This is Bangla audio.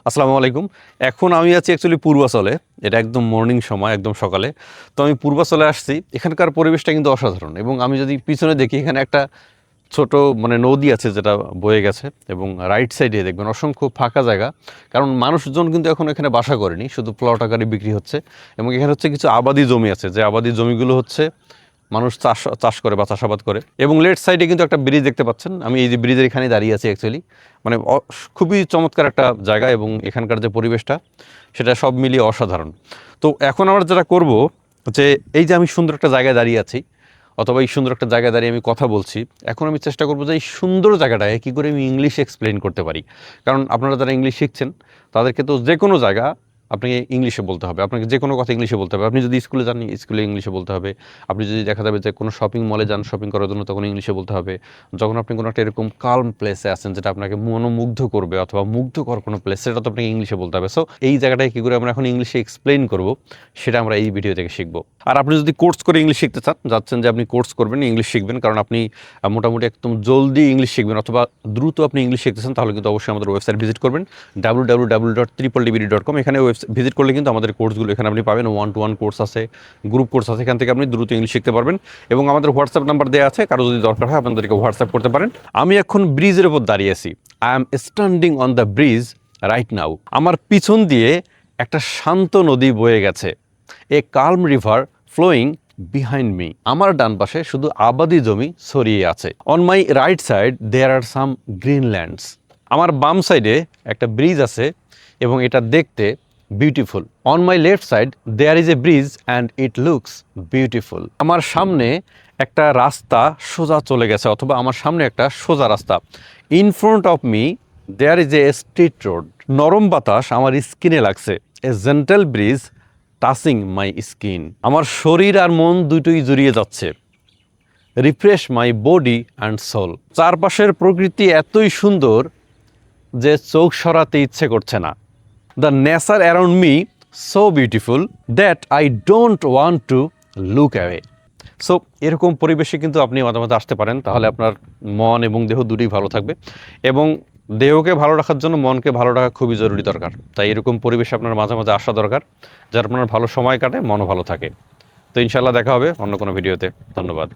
আসসালামু আলাইকুম। এখন আমি আছি অ্যাকচুয়ালি পূর্বাচলে। এটা একদম মর্নিং সময়, একদম সকালে। তো আমি পূর্বাচলে আসছি। এখানকার পরিবেশটা কিন্তু অসাধারণ এবং আমি যদি পিছনে দেখি এখানে একটা ছোট নদী আছে যেটা বয়ে গেছে এবং রাইট সাইডে দেখবেন অসংখ্য ফাঁকা জায়গা। কারণ মানুষজন কিন্তু এখন এখানে বাসা করেনি, শুধু প্লট আকারে বিক্রি হচ্ছে এবং এখানে হচ্ছে কিছু আবাদি জমি আছে, যে আবাদি জমিগুলো হচ্ছে মানুষ চাষ করে বা চাষাবাদ করে। এবং লেফট সাইডে কিন্তু একটা ব্রিজ দেখতে পাচ্ছেন। আমি এই যে ব্রিজের এখানে দাঁড়িয়ে আছি অ্যাকচুয়ালি, খুবই চমৎকার একটা জায়গা এবং এখানকার যে পরিবেশটা সেটা সব মিলিয়ে অসাধারণ। তো এখন আমরা যেটা করব যে এই যে আমি সুন্দর একটা জায়গায় দাঁড়িয়ে আছি অথবা এই সুন্দর একটা জায়গায় দাঁড়িয়ে আমি কথা বলছি, এখন আমি চেষ্টা করবো যে এই সুন্দর জায়গাটায় কী করে আমি ইংলিশে এক্সপ্লেন করতে পারি। কারণ আপনারা যারা ইংলিশ শিখছেন তাদেরকে তো যে কোনো জায়গা আপনাকে ইংলিশে বলতে হবে, আপনাকে যে কোনো কথা ইংলিশে বলতে হবে। আপনি যদি স্কুলে যান স্কুলে ইংলিশে বলতে হবে, আপনি যদি দেখা যাবে যে কোনো শপিং মলে যান শপিং করার জন্য তখন ইংলিশে বলতে হবে। যখন আপনি কোনো একটা এরকম কাল্ম প্লেসে আছেন যেটা আপনাকে মনোমুগ্ধ করবে অথবা মুগ্ধকর কোনো প্লেস, সেটা তো আপনাকে ইংলিশে বলতে হবে। সো এই জায়গাটায় কী করে আমরা এখন ইংলিশে এক্সপ্লেন করবো সেটা আমরা এই ভিডিও থেকে শিখবো। আর আপনি যদি কোর্স করে ইংলিশ শিখতে চান, যাচ্ছেন যে আপনি কোর্স করবেন ইংলিশ শিখবেন, কারণ আপনি মোটামুটি একদম জলদি ইংলিশ শিখবেন অথবা দ্রুত আপনি ইংলিশ শিখতেছেন, তাহলে কিন্তু অবশ্যই আমাদের ওয়েবসাইট ভিজিট করবেন www.tripledbd.com। এখানে ভিজিট করলে কিন্তু আমাদের কোর্সগুলো এখানে আপনি পাবেন। 1-to-1 কোর্স আছে, গ্রুপ কোর্স আছে, এখান থেকে আপনি দ্রুত ইংলিশ শিখতে পারবেন। এবং আমাদের হোয়াটসঅ্যাপ নাম্বার দেওয়া আছে, কারো যদি দরকার হয় আপনাদেরকে হোয়াটসঅ্যাপ করতে পারেন। আমি এখন ব্রিজের উপর দাঁড়িয়ে আছি। I am standing on the bridge right now. আমার পিছন দিয়ে একটা শান্ত নদী বয়ে গেছে, a calm river flowing behind me. আমার ডান পাশে শুধু আবাদি জমি ছড়িয়ে আছে। On my right side there are some green lands. আমার বাম সাইডে একটা ব্রিজ আছে এবং এটা দেখতে beautiful. On my left side there is a bridge and it looks beautiful. আমার সামনে একটা রাস্তা সোজা চলে গেছে অথবা আমার সামনে একটা সোজা রাস্তা। In front of me there is a street road. নরম বাতাস আমার স্কিনে লাগছে। A gentle breeze touching my skin. আমার শরীর আর মন দুটোই জড়িয়ে যাচ্ছে। Refresh my body and soul. চারপাশের প্রকৃতি এতই সুন্দর যে চোখ সরাতে ইচ্ছে করছে না। The nature around me so beautiful that I don't want to look away. So এরকম পরিবেশে কিন্তু আপনি মাঝে মাঝে আসতে পারেন, তাহলে আপনার মন এবং দেহ দুটোই ভালো থাকবে। এবং দেহকে ভালো রাখার জন্য মনকে ভালো রাখা খুবই জরুরি দরকার। তাই এরকম পরিবেশে আপনার মাঝে মাঝে আসা দরকার, যার আপনার ভালো সময় কাটে, মনও ভালো থাকে। তো ইনশাল্লাহ দেখা হবে অন্য কোনো ভিডিওতে। ধন্যবাদ।